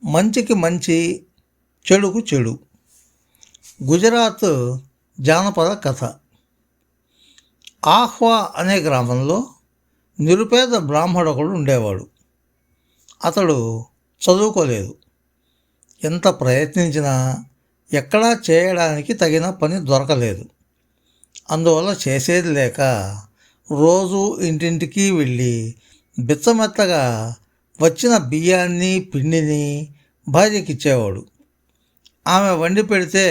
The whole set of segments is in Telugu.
మంచికి మంచి, చెడుకు చెడు. గుజరాత్ జానపద కథ. ఆహ్వా అనే గ్రామంలో నిరుపేద బ్రాహ్మడొకడు ఉండేవాడు. అతడు చదువుకోలేదు. ఎంత ప్రయత్నించినా ఎక్కడా చేయడానికి తగిన పని దొరకలేదు. అందువల్ల చేసేది లేక రోజు ఇంటింటికి వెళ్ళి బిచ్చమెత్తగా వచ్చిన బియ్యాన్ని పిండిని భార్యకిచ్చేవాడు. ఆమె వండి పెడితే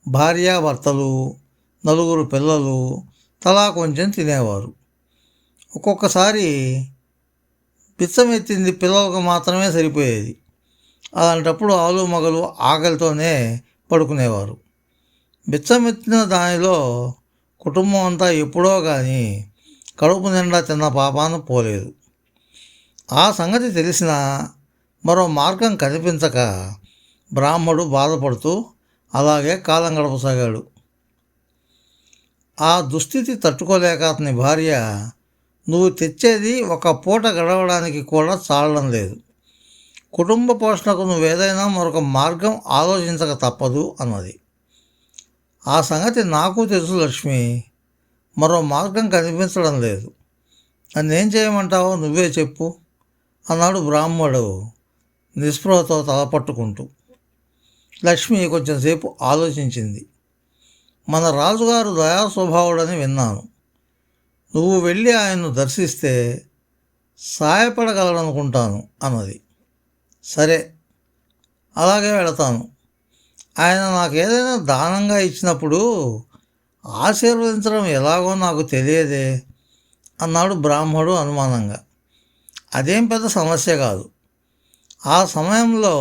భార్యాభర్తలు, నలుగురు పిల్లలు తలా కొంచెం తినేవారు. ఒక్కొక్కసారి బిచ్చమెత్తింది పిల్లలకు మాత్రమే సరిపోయేది. అలాంటప్పుడు ఆలు మగలు ఆకలితోనే పడుకునేవారు. బిచ్చమెత్తిన దానిలో కుటుంబం అంతా ఎప్పుడో కానీ కడుపు నిండా తిన్న పాపాన పోలేదు. ఆ సంగతి తెలిసిన మరో మార్గం కనిపించక బ్రాహ్మడు బాధపడుతూ అలాగే కాలం గడపసాగాడు. ఆ దుస్థితి తట్టుకోలేక అతని భార్య, నువ్వు తెచ్చేది ఒక పూట గడవడానికి కూడా చాలడం లేదు, కుటుంబ పోషణకు నువ్వేదైనా మరొక మార్గం ఆలోచించక తప్పదు అన్నది. ఆ సంగతి నాకు తెలుసు లక్ష్మి, మరో మార్గం కనిపించడం లేదు, నన్నేం చేయమంటావో నువ్వే చెప్పు అన్నాడు బ్రాహ్మడు నిస్పృహతో తలపట్టుకుంటూ. లక్ష్మి కొంచెంసేపు ఆలోచించింది. మన రాజుగారు దయాస్వభావుడని విన్నాను. నువ్వు వెళ్ళి ఆయన్ను దర్శిస్తే సాయపడగలననుకుంటాను అన్నది. సరే, అలాగే వెళతాను. ఆయన నాకేదైనా దానంగా ఇచ్చినప్పుడు ఆశీర్వదించడం ఎలాగో నాకు తెలియదే అన్నాడు బ్రాహ్మడు అనుమానంగా. అదేం పెద్ద సమస్య కాదు. ఆ సమయంలో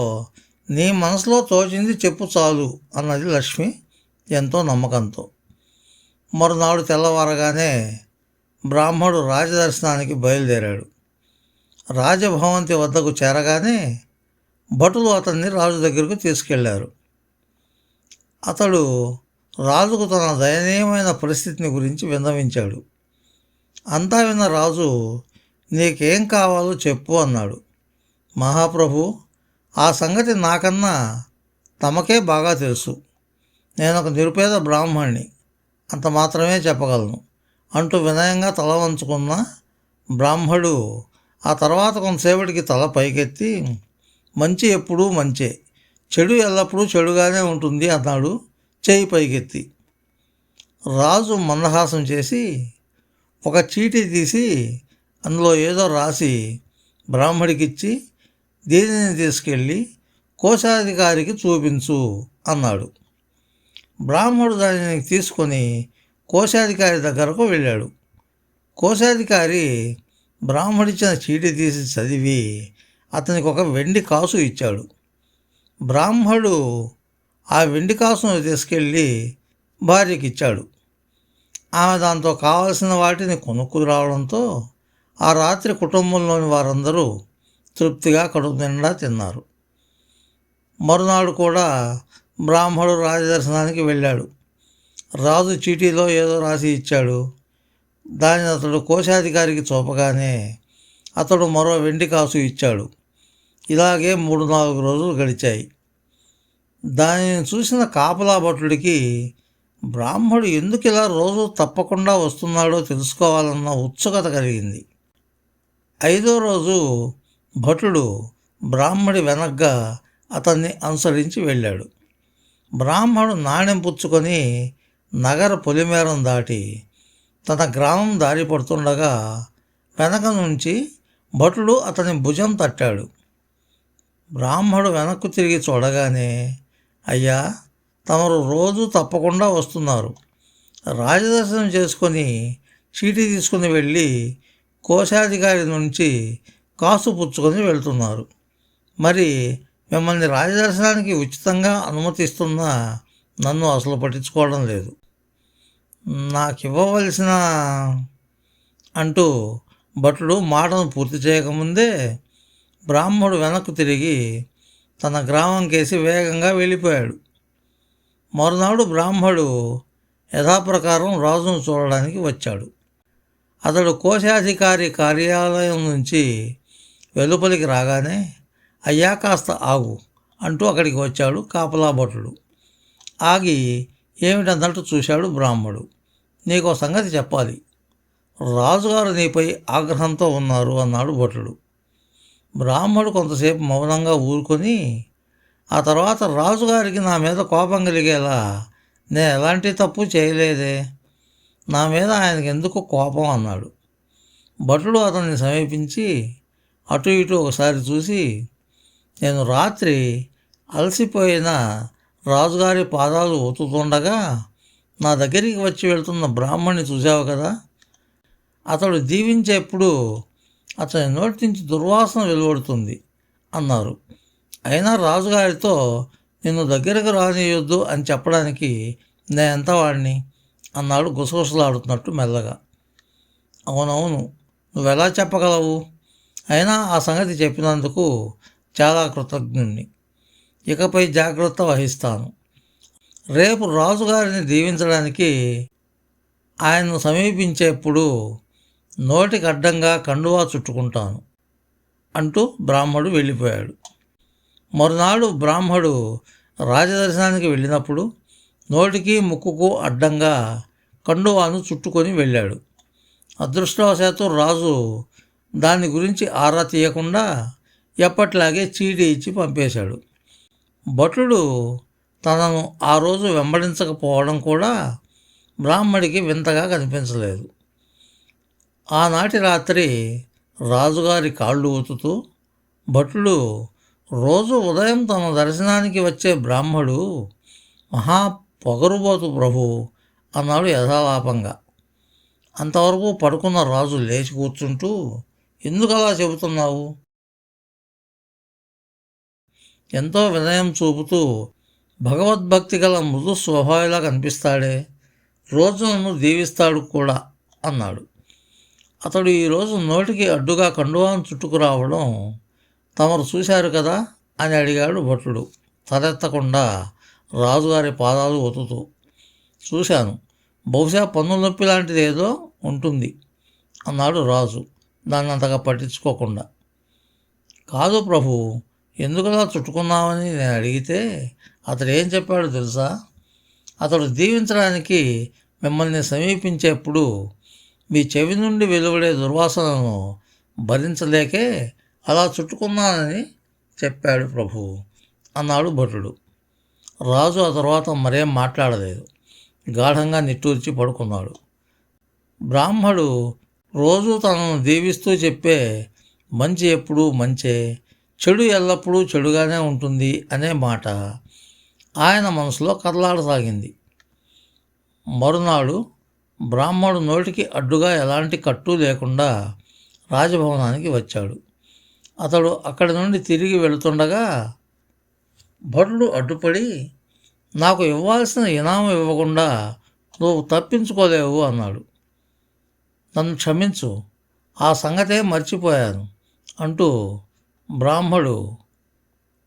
నీ మనసులో తోచింది చెప్పు చాలు అన్నది లక్ష్మి ఎంతో నమ్మకంతో. మరునాడు తెల్లవారగానే బ్రాహ్మడు రాజదర్శనానికి బయలుదేరాడు. రాజభవంతి వద్దకు చేరగానే భటులు అతన్ని రాజు దగ్గరకు తీసుకెళ్లారు. అతడు రాజుకు తన దయనీయమైన పరిస్థితిని గురించి విన్నవించాడు. అంతా విన్న రాజు, నీకేం కావాలో చెప్పు అన్నాడు. మహాప్రభు, ఆ సంగతి నాకన్నా తమకే బాగా తెలుసు. నేను ఒక నిరుపేద బ్రాహ్మణ్ణి, అంత మాత్రమే చెప్పగలను అంటూ వినయంగా తల వంచుకున్న బ్రాహ్మడు ఆ తర్వాత కొంతసేపటికి తల పైకెత్తి, మంచి ఎప్పుడూ మంచే, చెడు ఎల్లప్పుడూ చెడుగానే ఉంటుంది అన్నాడు చేయి పైకెత్తి. రాజు మందహాసం చేసి ఒక చీటీ తీసి అందులో ఏదో రాసి బ్రాహ్మడికిచ్చి, దీనిని తీసుకెళ్ళి కోశాధికారికి చూపించు అన్నాడు. బ్రాహ్మడు దానిని తీసుకొని కోశాధికారి దగ్గరకు వెళ్ళాడు. కోశాధికారి బ్రాహ్మడిచ్చిన చీటీ తీసి చదివి అతనికి ఒక వెండి కాసు ఇచ్చాడు. బ్రాహ్మడు ఆ వెండి కాసును తీసుకెళ్ళి భార్యకిచ్చాడు. ఆమె దాంతో కావలసిన వాటిని కొనుక్కుని రావడంతో ఆ రాత్రి కుటుంబంలోని వారందరూ తృప్తిగా కడుపు నిండా తిన్నారు. మరునాడు కూడా బ్రాహ్మడు రాజదర్శనానికి వెళ్ళాడు. రాజు చీటీలో ఏదో రాసి ఇచ్చాడు. దానిని అతడు కోశాధికారికి చూపగానే అతడు మరో వెండి కాసు ఇచ్చాడు. ఇలాగే 3-4 రోజులు గడిచాయి. దానిని చూసిన కాపలా భటుడికి బ్రాహ్మడు ఎందుకు ఇలా రోజు తప్పకుండా వస్తున్నాడో తెలుసుకోవాలన్న ఉత్సుకత కలిగింది. 5వ రోజు భటుడు బ్రాహ్మడి వెనగ్గా అతన్ని అనుసరించి వెళ్ళాడు. బ్రాహ్మడు నాణెం పుచ్చుకొని నగర పొలిమేరం దాటి తన గ్రామం దారి పడుతుండగా వెనక నుంచి భటుడు అతని భుజం తట్టాడు. బ్రాహ్మడు వెనక్కు తిరిగి చూడగానే, అయ్యా, తమరు రోజు తప్పకుండా వస్తున్నారు, రాజదర్శనం చేసుకొని చీటీ తీసుకుని వెళ్ళి కోశాధికారి నుంచి కాసు పుచ్చుకొని వెళ్తున్నారు. మరి మిమ్మల్ని రాజదర్శనానికి ఉచితంగా అనుమతిస్తున్నా నన్ను అసలు పట్టించుకోవడం లేదు. నాకు ఇవ్వవలసిన అంటూ భటుడు మాటను పూర్తి చేయకముందే బ్రాహ్మడు వెనక్కు తిరిగి తన గ్రామం కేసి వేగంగా వెళ్ళిపోయాడు. మరునాడు బ్రాహ్మడు యథాప్రకారం రాజును చూడడానికి వచ్చాడు. అతడు కోశాధికారి కార్యాలయం నుంచి వెలుపలికి రాగానే, అయ్యా, కాస్త ఆగు, అంటూ అక్కడికి వచ్చాడు కాపలా భటుడు. ఆగి ఏమిటన్నట్టు చూశాడు బ్రాహ్మడు. నీకో సంగతి చెప్పాలి, రాజుగారు నీపై ఆగ్రహంతో ఉన్నారు అన్నాడు భటుడు. బ్రాహ్మడు కొంతసేపు మౌనంగా ఊరుకొని ఆ తర్వాత రాజుగారికి నా మీద కోపం కలిగేలా నేను ఎలాంటి తప్పు చేయలేదే, నా మీద ఆయనకి ఎందుకు కోపం అన్నాడు. భటుడు అతన్ని సమీపించి అటు ఇటు ఒకసారి చూసి, నేను రాత్రి అలసిపోయిన రాజుగారి పాదాలు ఒత్తుతుండగా నా దగ్గరికి వచ్చి వెళ్తున్న బ్రాహ్మణ్ణి చూశావు కదా, అతడు దీవించేప్పుడు అతని నోటి నుంచి దుర్వాసన వెలువడుతుంది అన్నారు. అయినా రాజుగారితో నిన్ను దగ్గరకు రానియొద్దు అని చెప్పడానికి నేనెంత వాడిని అన్నాడు గుసగుసలాడుతున్నట్టు మెల్లగా. అవునవును, నువ్వెలా చెప్పగలవు, అయినా ఆ సంగతి చెప్పినందుకు చాలా కృతజ్ఞుణ్ణి. ఇకపై జాగ్రత్త వహిస్తాను. రేపు రాజుగారిని దీవించడానికి ఆయన్ను సమీపించేప్పుడు నోటికి అడ్డంగా కండువా చుట్టుకుంటాను అంటూ బ్రాహ్మడు వెళ్ళిపోయాడు. మరునాడు బ్రాహ్మడు రాజదర్శనానికి వెళ్ళినప్పుడు నోటికి ముక్కుకు అడ్డంగా కండువాను చుట్టుకొని వెళ్ళాడు. అదృష్టవశాత్తు రాజు దాని గురించి ఆరా తీయకుండా ఎప్పట్లాగే చీటీ ఇచ్చి పంపేశాడు. భటుడు తనను ఆ రోజు వెంబడించకపోవడం కూడా బ్రాహ్మడికి వింతగా కనిపించలేదు. ఆనాటి రాత్రి రాజుగారి కాళ్ళు ఊతుతూ భటుడు, రోజు ఉదయం తన దర్శనానికి వచ్చే బ్రాహ్మడు మహా పొగరుబోతు ప్రభు అన్నాడు యథాలాపంగా. అంతవరకు పడుకున్న రాజు లేచి కూర్చుంటూ, ఎందుకు అలా చెబుతున్నావు, ఎంతో వినయం చూపుతూ భగవద్భక్తి గల మృదు స్వభావిలా కనిపిస్తాడే, రోజు నన్ను దీవిస్తాడు కూడా అన్నాడు. అతడు ఈరోజు నోటికి అడ్డుగా కండువాను చుట్టుకురావడం తమరు చూశారు కదా అని అడిగాడు భటుడు తలెత్తకుండా రాజుగారి పాదాలు ఒత్తుతూ. చూశాను, బహుశా పన్ను నొప్పి లాంటిది ఏదో ఉంటుంది అన్నాడు రాజు దాన్ని అంతగా పట్టించుకోకుండా. కాదు ప్రభు, ఎందుకలా చుట్టుకున్నామని నేను అడిగితే అతడు ఏం చెప్పాడో తెలుసా, అతడు దీవించడానికి మిమ్మల్ని సమీపించేప్పుడు మీ చెవి నుండి వెలువడే దుర్వాసనను భరించలేకే అలా చుట్టుకున్నానని చెప్పాడు ప్రభు అన్నాడు భటుడు. రాజు ఆ తర్వాత మరేం మాట్లాడలేదు, గాఢంగా నిట్టూర్చి పడుకున్నాడు. బ్రాహ్మడు రోజు తనను దీవిస్తూ చెప్పే మంచి ఎప్పుడూ మంచే, చెడు ఎల్లప్పుడూ చెడుగానే ఉంటుంది అనే మాట ఆయన మనసులో కదలాడసాగింది. మరునాడు బ్రాహ్మడు నోటికి అడ్డుగా ఎలాంటి కట్టు లేకుండా రాజభవనానికి వచ్చాడు. అతడు అక్కడి నుండి తిరిగి వెళుతుండగా భటుడు అడ్డుపడి, నాకు ఇవ్వాల్సిన ఇనాము ఇవ్వకుండా నువ్వు తప్పించుకోలేవు అన్నాడు. నన్ను క్షమించు, ఆ సంగతే మర్చిపోయాను అంటూ బ్రాహ్మడు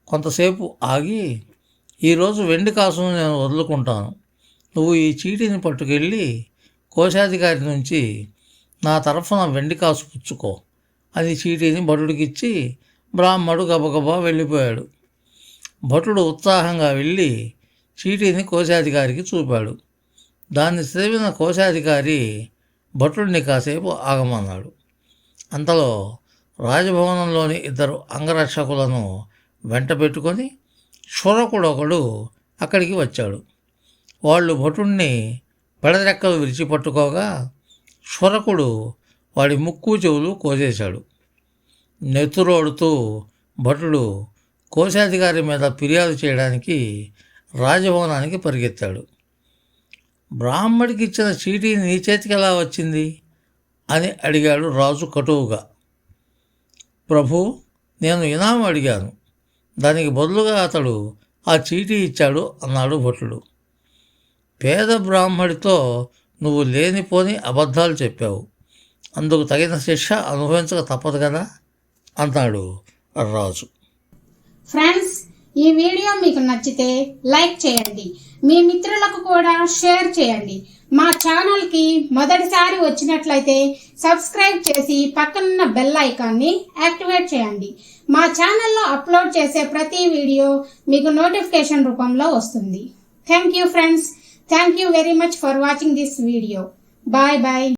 కొంతసేపు ఆగి, ఈరోజు వెండి కాసును నేను వదులుకుంటాను, నువ్వు ఈ చీటీని పట్టుకెళ్ళి కోశాధికారి నుంచి నా తరఫున వెండి కాసు పుచ్చుకో అని చీటీని భటుడికిచ్చి బ్రాహ్మడు గబగబా వెళ్ళిపోయాడు. భటుడు ఉత్సాహంగా వెళ్ళి చీటీని కోశాధికారికి చూపాడు. దాన్ని చదివిన కోశాధికారి భటుడిని కాసేపు ఆగమన్నాడు. అంతలో రాజభవనంలోని ఇద్దరు అంగరక్షకులను వెంట పెట్టుకొని క్షురకుడొకడు అక్కడికి వచ్చాడు. వాళ్ళు భటుణ్ణి పెడరెక్కలు విరిచిపట్టుకోగా క్షురకుడు వాడి ముక్కు చెవులు కోసేశాడు. నెత్తురోడుతూ భటుడు కోశాధికారి మీద ఫిర్యాదు చేయడానికి రాజభవనానికి పరిగెత్తాడు. బ్రాహ్మడికి ఇచ్చిన చీటీ నీ చేతికి ఎలా వచ్చింది అని అడిగాడు రాజు కటువుగా. ప్రభు, నేను ఇనాము అడిగాను, దానికి బదులుగా అతడు ఆ చీటీ ఇచ్చాడు అన్నాడు భటుడు. పేద బ్రాహ్మడితో నువ్వు లేనిపోని అబద్ధాలు చెప్పావు, అందుకు తగిన శిక్ష అనుభవించక తప్పదు కదా అన్నాడు రాజు. ఫ్రెండ్స్, ఈ వీడియో మీకు నచ్చితే లైక్ చేయండి, మీ మిత్రులకు కూడా షేర్ చేయండి. మా ఛానల్కి మొదటిసారి వచ్చినట్లయితే సబ్స్క్రైబ్ చేసి పక్కనున్న బెల్ ఐకాన్ని యాక్టివేట్ చేయండి. మా ఛానల్లో అప్లోడ్ చేసే ప్రతి వీడియో మీకు నోటిఫికేషన్ రూపంలో వస్తుంది. Thank you friends. Thank you very much for watching this video. Bye bye.